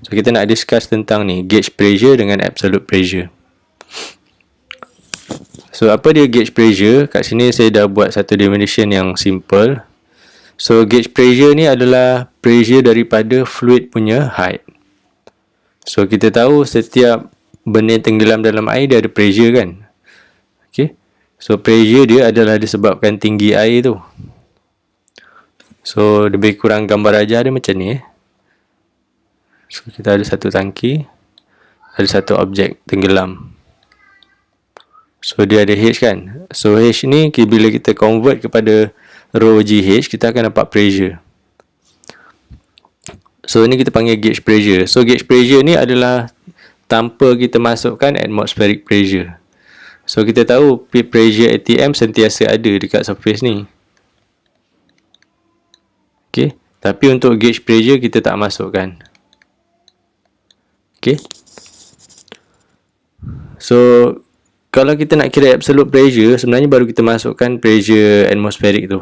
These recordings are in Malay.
So kita nak discuss tentang ni, gauge pressure dengan absolute pressure. So apa dia gauge pressure? Kat sini saya dah buat satu definition yang simple. So gauge pressure ni adalah pressure daripada fluid punya height. So kita tahu setiap benda tenggelam dalam air dia ada pressure kan. Okay. So pressure dia adalah disebabkan tinggi air tu. So lebih kurang gambar ajar dia macam ni. So kita ada satu tangki, ada satu objek tenggelam. So dia ada H kan. So H ni bila kita convert kepada rho GH, kita akan dapat pressure. So ni kita panggil gauge pressure. So gauge pressure ni adalah tanpa kita masukkan atmospheric pressure. So kita tahu pressure ATM sentiasa ada dekat surface ni. Okay. Tapi untuk gauge pressure kita tak masukkan. Okay. So kalau kita nak kira absolute pressure, sebenarnya baru kita masukkan pressure atmospheric tu.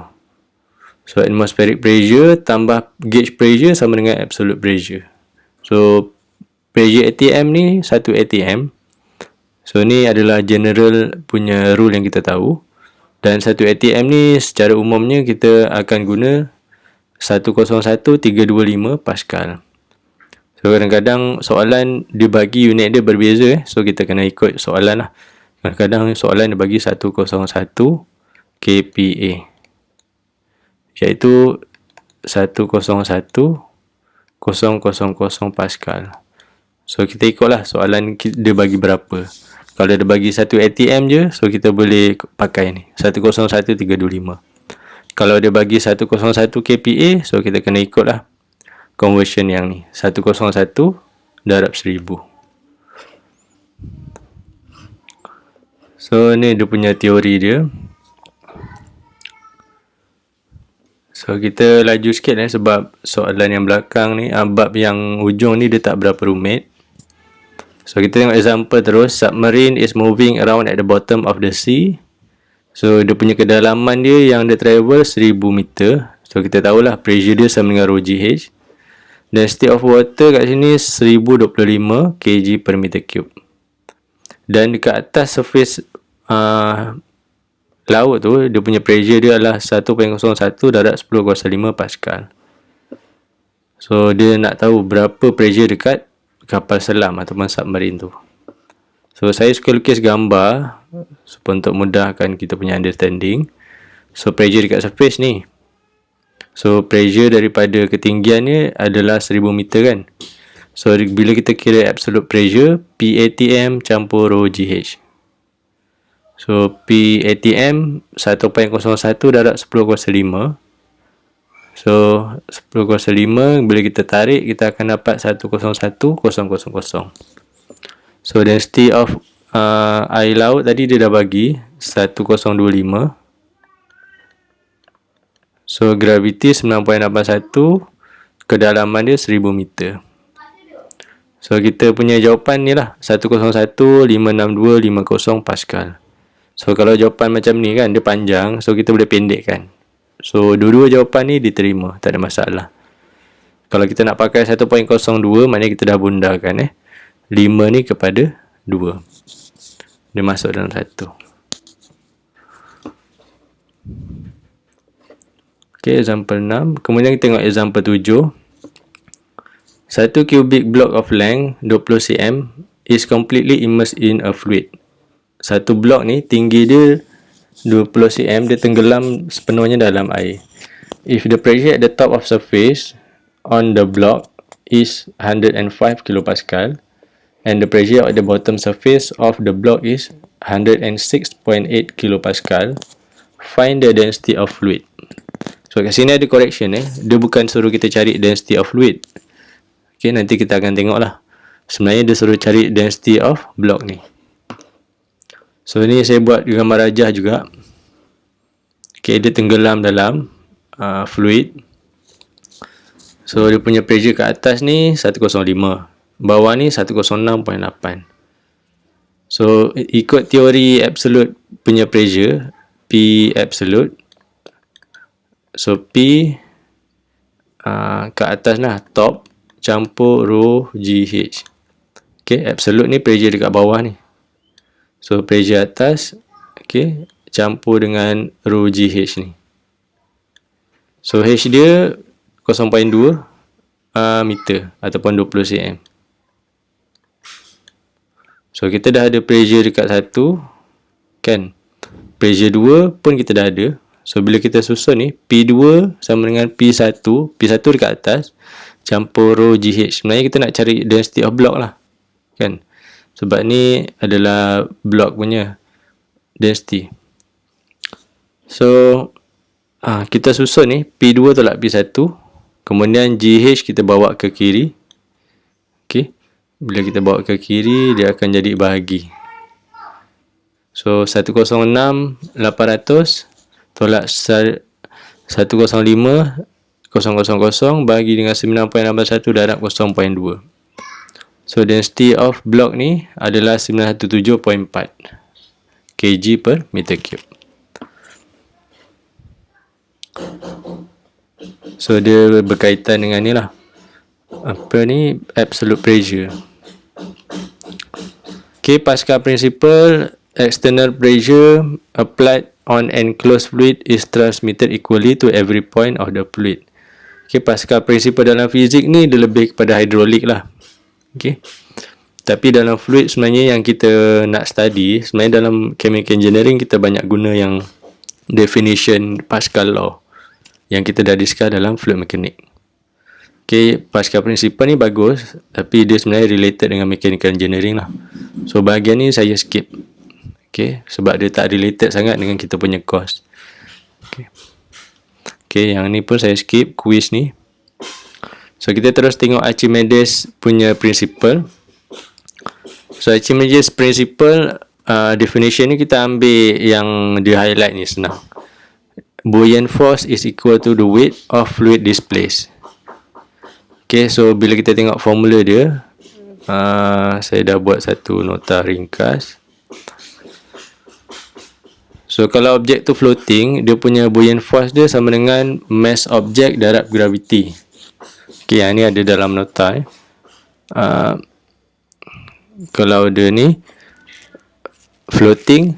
So atmospheric pressure tambah gauge pressure sama dengan absolute pressure. So pressure ATM ni 1 ATM. So ni adalah general punya rule yang kita tahu. Dan 1 ATM ni secara umumnya kita akan guna 101,325 Pascal. So kadang-kadang soalan dia bagi unit dia berbeza. So kita kena ikut soalan lah. Kadang-kadang soalan dia bagi 101 kPa, iaitu 101,000 Pascal. So kita ikutlah soalan dia bagi berapa. Kalau dia bagi 1 ATM je, so kita boleh pakai ni 101,325. Kalau dia bagi 101 kPa, so kita kena ikutlah conversion yang ni 101 darab 1000. So ni dia punya teori dia. So kita laju sikit sebab soalan yang belakang ni, bab yang hujung ni dia tak berapa rumit. So kita tengok example terus. Submarine is moving around at the bottom of the sea. So dia punya kedalaman dia yang dia travel 1000 meter. So kita tahulah pressure dia sama dengan rho GH. Density of water kat sini 1025 kg per meter cube. Dan dekat atas surface laut tu, dia punya pressure dia adalah 1.01 darab 10 kuasa 5 Pascal. So dia nak tahu berapa pressure dekat kapal selam ataupun submarine tu. So saya suka lukis gambar supaya untuk mudahkan kita punya understanding. So pressure dekat surface ni, so pressure daripada ketinggian ni adalah 1000 meter kan. So bila kita kira absolute pressure, PATM campur rho GH. So PATM 1.01 darab 10 kuasa 5. So 10 kuasa 5 bila kita tarik, kita akan dapat 101,000. So density of air laut tadi dia dah bagi 1025. So gravity 9.81, kedalaman dia 1000 meter. So kita punya jawapan ni lah 101,56250 Pascal. So kalau jawapan macam ni kan, dia panjang, so kita boleh pendekkan. So dua-dua jawapan ni diterima, tak ada masalah. Kalau kita nak pakai 1.02, maknanya kita dah bundarkan 5 ni kepada 2. Dia masuk dalam 1. Okay, example 6. Kemudian kita tengok example 7. 1 cubic block of length 20 cm is completely immersed in a fluid. Satu blok ni tinggi dia 20 cm, dia tenggelam sepenuhnya dalam air. If the pressure at the top of surface on the block is 105 kPa and the pressure at the bottom surface of the block is 106.8 kPa, find the density of fluid. So kat sini ada correction dia bukan suruh kita cari density of fluid. Okay, nanti kita akan tengok lah. Sebenarnya dia suruh cari density of block ni. So ni saya buat gambar rajah juga. Okay, dia tenggelam dalam fluid. So dia punya pressure kat atas ni 105, bawah ni 106.8. So ikut teori absolute punya pressure, P absolute. So P kat atas lah, top campur rho GH. Okay, absolute ni pressure dekat bawah ni. So, pressure atas, okay, campur dengan rho GH ni. So, H dia 0.2 meter ataupun 20 cm. So, kita dah ada pressure dekat 1, kan? Pressure 2 pun kita dah ada. So, bila kita susun ni, P2 sama dengan P1 dekat atas, campur rho GH. Sebenarnya kita nak cari density of block lah, kan? Sebab ni adalah block punya density. So, kita susun ni, P2 tolak P1, kemudian GH kita bawa ke kiri. Okay. Bila kita bawa ke kiri, dia akan jadi bahagi. So, 106,800 tolak 105,000 bahagi dengan 9.81 darab 0.2. So, density of block ni adalah 917.4 kg per meter cube. So, dia berkaitan dengan ni lah. Apa ni? Absolute pressure. Okay, Pascal principle, external pressure applied on enclosed fluid is transmitted equally to every point of the fluid. Okay, Pascal principle dalam fizik ni dia lebih kepada hidrolik lah. Okay. Tapi dalam fluid sebenarnya yang kita nak study, sebenarnya dalam chemical engineering kita banyak guna yang definition Pascal law yang kita dah discuss dalam fluid mechanics. Okay, Pascal principle ni bagus, tapi dia sebenarnya related dengan mechanical engineering lah. So, bahagian ni saya skip. Okay, sebab dia tak related sangat dengan kita punya course. Okay. Okay, yang ni pun saya skip, quiz ni. So, kita terus tengok Archimedes punya principle. So, Archimedes principle, definition ni kita ambil yang di highlight ni, senang. Buoyant force is equal to the weight of fluid displaced. Okay, so bila kita tengok formula dia, saya dah buat satu nota ringkas. So, kalau objek tu floating, dia punya buoyant force dia sama dengan mass object darab gravity. Okay, yang ni ada dalam nota. Kalau dia ni floating,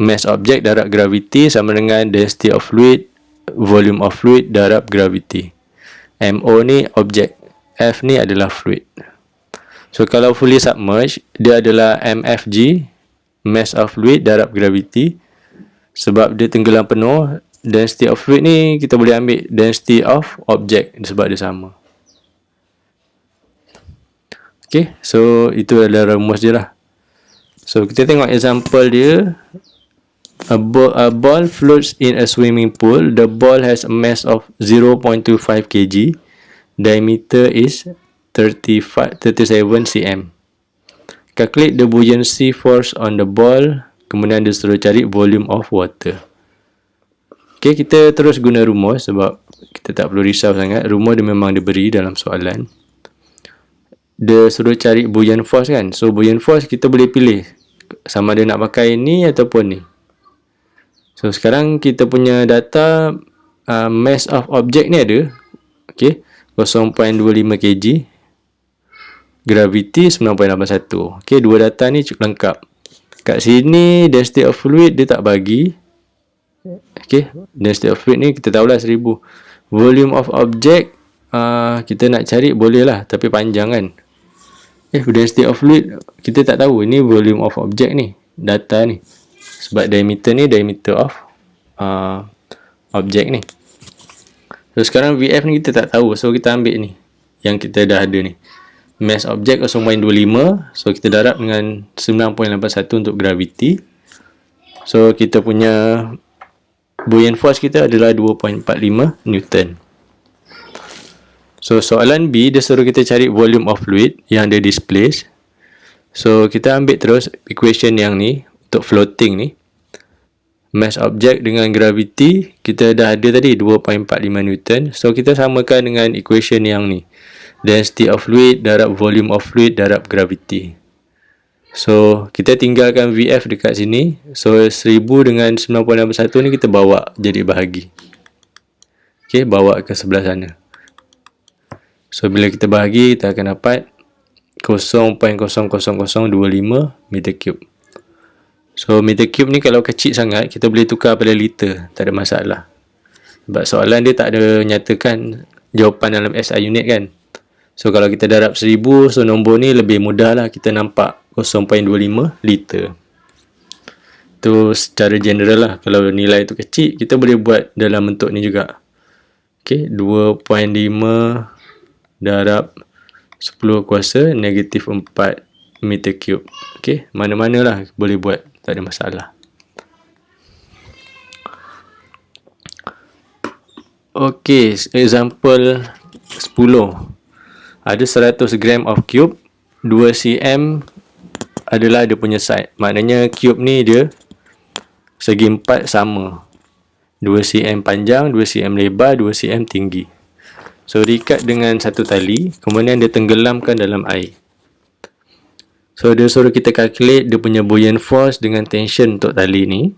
mass object darab gravity sama dengan density of fluid, volume of fluid darab gravity. MO ni object, F ni adalah fluid. So, kalau fully submerged, dia adalah MFG, mass of fluid darab gravity. Sebab dia tenggelam penuh, density of fluid ni kita boleh ambil density of object sebab dia sama. Okay, so itu adalah rumus dia lah. So, kita tengok example dia. A ball floats in a swimming pool. The ball has a mass of 0.25 kg. Diameter is 37 cm. Calculate the buoyancy force on the ball. Kemudian dia suruh cari volume of water. Okay, kita terus guna rumus sebab kita tak perlu risau sangat. Rumus dia memang diberi dalam soalan. Dia suruh cari buoyant force kan. So, buoyant force kita boleh pilih sama dia nak pakai ni ataupun ni. So, sekarang kita punya data mass of object ni ada. Okay, 0.25 kg. Gravity 9.81. Okay, dua data ni cukup lengkap. Kat sini density of fluid dia tak bagi. Okay, density of fluid ni kita tahulah 1000. Volume of object kita nak cari boleh lah, tapi panjang kan. Density of fluid kita tak tahu. Ini volume of object ni, data ni. Sebab diameter ni diameter of object ni. So, sekarang VF ni kita tak tahu. So, kita ambil ni yang kita dah ada ni. Mass object 0.25. So, kita darab dengan 9.81 untuk gravity. So, kita punya buoyant force kita adalah 2.45 Newton. So, soalan B, dia suruh kita cari volume of fluid yang dia displaced. So, kita ambil terus equation yang ni untuk floating ni. Mass object dengan gravity, kita dah ada tadi 2.45 Newton. So, kita samakan dengan equation yang ni. Density of fluid darab volume of fluid darab gravity. So, kita tinggalkan VF dekat sini. So, 1000 dengan 9.81 ni kita bawa jadi bahagi. Okay, bawa ke sebelah sana. So bila kita bahagi, kita akan dapat 0.00025 meter cube. So meter cube ni kalau kecil sangat, kita boleh tukar pada liter, tak ada masalah. Sebab soalan dia tak ada nyatakan jawapan dalam SI unit kan. So kalau kita darab 1000, so nombor ni lebih mudah lah kita nampak 0.25 liter. Tu secara general lah. Kalau nilai tu kecil, kita boleh buat dalam bentuk ni juga. Okay, 2.5 darab 10 kuasa negatif 4 meter cube. Okay, mana-mana lah boleh buat, tak ada masalah. Okay, example 10. Ada 100 gram of cube, 2 cm adalah dia punya side. Maknanya cube ni dia segi 4 sama. 2 cm panjang, 2 cm lebar, 2 cm tinggi. So diikat dengan satu tali, kemudian dia tenggelamkan dalam air. So dia suruh kita calculate dia punya buoyant force dengan tension untuk tali ni.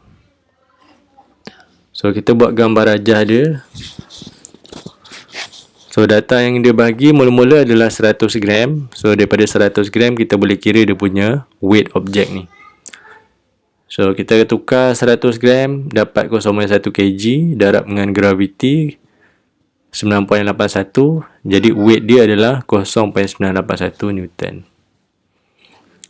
So kita buat gambar rajah dia. So data yang dia bagi mula-mula adalah 100 gram. So daripada 100 gram kita boleh kira dia punya weight objek ni. So kita tukar 100 gram dapat 0.1 kg darab dengan gravity 9.81. Jadi weight dia adalah 0.981 Newton.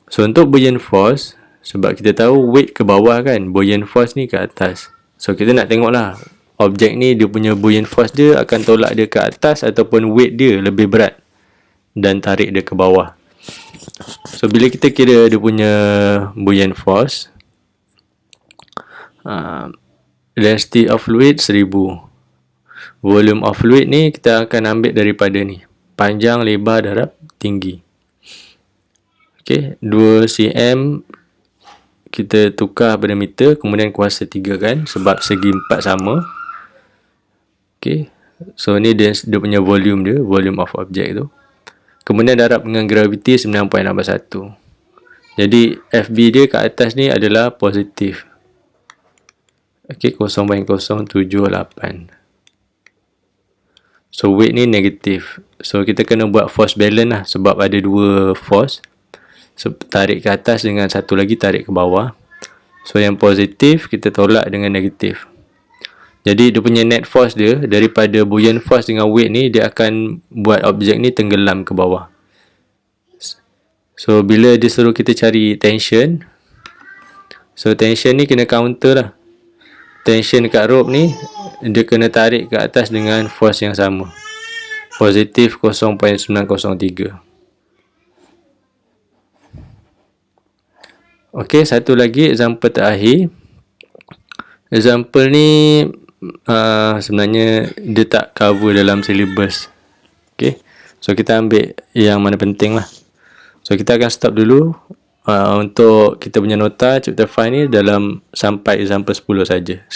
So untuk buoyant force, sebab kita tahu weight ke bawah kan, buoyant force ni ke atas. So kita nak tengok lah objek ni dia punya buoyant force dia akan tolak dia ke atas ataupun weight dia lebih berat dan tarik dia ke bawah. So bila kita kira dia punya buoyant force, density of fluid 1000. Volume of fluid ni kita akan ambil daripada ni, panjang, lebar, darab, tinggi. Okay, 2 cm kita tukar pada meter, kemudian kuasa 3 kan, sebab segi 4 sama. Okay, so ni dia punya volume dia, volume of object tu. Kemudian darab dengan gravity 9.81. Jadi FB dia ke atas ni adalah positif. Okay, 0.078. So weight ni negatif. So kita kena buat force balance lah, sebab ada dua force. So tarik ke atas dengan satu lagi tarik ke bawah. So yang positif kita tolak dengan negatif. Jadi dia punya net force dia daripada buoyant force dengan weight ni, dia akan buat objek ni tenggelam ke bawah. So bila dia suruh kita cari tension, so tension ni kena counter lah. Tension kat rope ni dia kena tarik ke atas dengan force yang sama, positif 0.903. Ok, satu lagi example terakhir. Example ni sebenarnya dia tak cover dalam syllabus. Ok, so kita ambil yang mana penting lah. So kita akan stop dulu untuk kita punya nota chapter 5 ni dalam sampai example 10 saja.